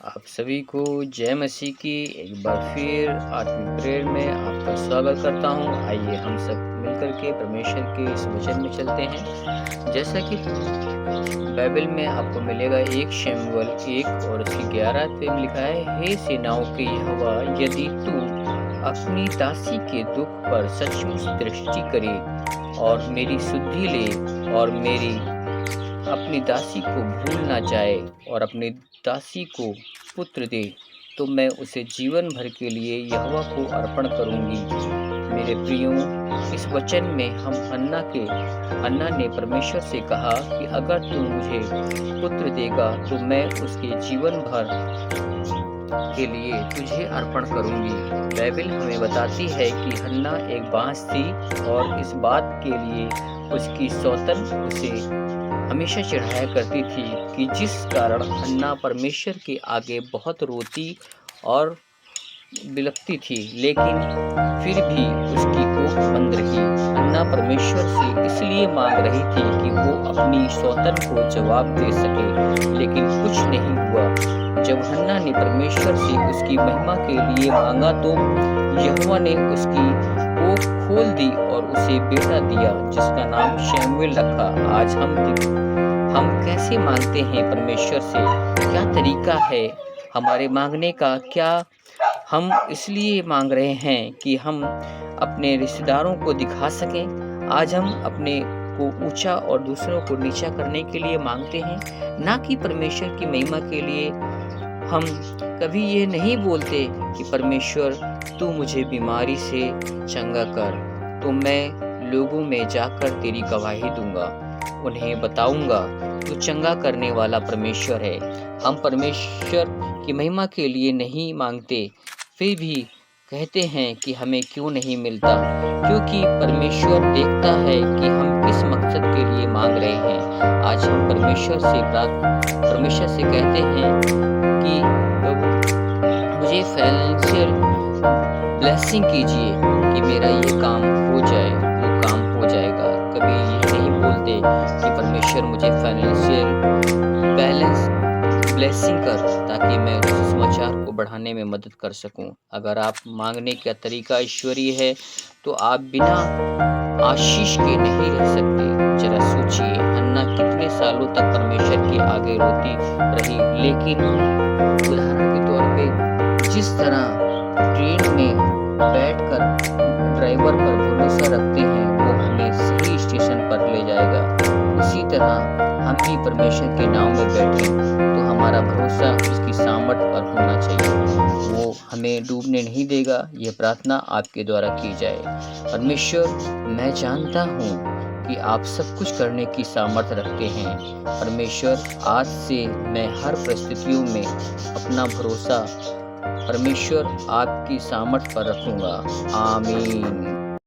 आप सभी को जय मसीह की एक बार फिर आत्मिक प्रेयर में आपका स्वागत करता हूँ। आइए हम सब मिलकर के परमेश्वर के इस वचन में चलते हैं। जैसा कि बाइबल में आपको मिलेगा 1 शमूएल 1 और उसकी 11 में लिखा है, हे सेनाओं के यहोवा, यदि तू अपनी दासी के दुख पर सचमुच दृष्टि करे और मेरी सुधि ले और मेरी अपनी दासी को भूल ना जाए और अपनी दासी को पुत्र दे, तो मैं उसे जीवन भर के लिए यहोवा को अर्पण करूंगी। मेरे प्रियो, इस वचन में हम हन्ना ने परमेश्वर से कहा कि अगर तू मुझे पुत्र देगा तो मैं उसके जीवन भर के लिए तुझे अर्पण करूंगी। बाइबल हमें बताती है कि हन्ना एक बांस थी और इस बात के लिए उसकी सौतन उसे हमेशा चिढ़ाया करती थी कि जिस कारण हन्ना परमेश्वर के आगे बहुत रोती और बिलखती थी, लेकिन फिर भी उसकी कोख बंद रही। हन्ना परमेश्वर से इसलिए मांग रही थी कि वो अपनी सौतन को जवाब दे सके, लेकिन कुछ नहीं हुआ। जब हन्ना ने परमेश्वर से उसकी महिमा के लिए मांगा तो यहोवा ने उसकी कोख खोल दी और उसे बेटा दिया, जिसका नाम शमूएल रखा। आज हम कैसे मांगते हैं परमेश्वर से? क्या तरीका है हमारे मांगने का? क्या हम इसलिए मांग रहे हैं कि हम अपने रिश्तेदारों को दिखा सकें? आज हम अपने को ऊंचा और दूसरों को नीचा करने के लिए मांगते हैं, ना कि परमेश्वर की महिमा के लिए। हम कभी ये नहीं बोलते कि परमेश्वर तू मुझे बीमारी से चंगा कर, तो मैं लोगों में जाकर तेरी गवाही दूंगा, उन्हें बताऊंगा तू चंगा करने वाला परमेश्वर है। हम परमेश्वर की महिमा के लिए नहीं मांगते, फिर भी कहते हैं कि हमें क्यों नहीं मिलता, क्योंकि परमेश्वर देखता है कि हम किस मकसद के लिए मांग रहे हैं। आज हम परमेश्वर से कहते हैं कि प्रभु मुझे फाइनेंशियल ब्लेसिंग कीजिए कि मेरा ये काम हो जाए, वो काम हो जाएगा। कभी ये नहीं बोलते कि परमेश्वर मुझे फाइनेंशियल बैलेंस ब्लेसिंग कर, ताकि मैं उस समाचार को बढ़ाने में मदद कर सकूं। अगर आप मांगने का तरीका ईश्वरीय है तो आप बिना आशीष के नहीं रह सकते। जरा सोचिए, हन्ना कितने सालों तक परमेश्वर के आगे रोती रही, लेकिन उदाहरण के तौर पे जिस तरह ट्रेन में बैठकर ड्राइवर पर भरोसा रखते हैं वो हमें सही स्टेशन पर ले जाएगा, उसी तरह हम भी परमेश्वर के नाम में बैठे तो हमारा भरोसा उसकी सामर्थ पर होना चाहिए। वो हमें डूबने नहीं देगा। यह प्रार्थना आपके द्वारा की जाए। परमेश्वर, मैं जानता हूँ कि आप सब कुछ करने की सामर्थ्य रखते हैं। परमेश्वर, आज से मैं हर परिस्थितियों में अपना भरोसा परमेश्वर आपकी सामर्थ पर रखूंगा। आमीन।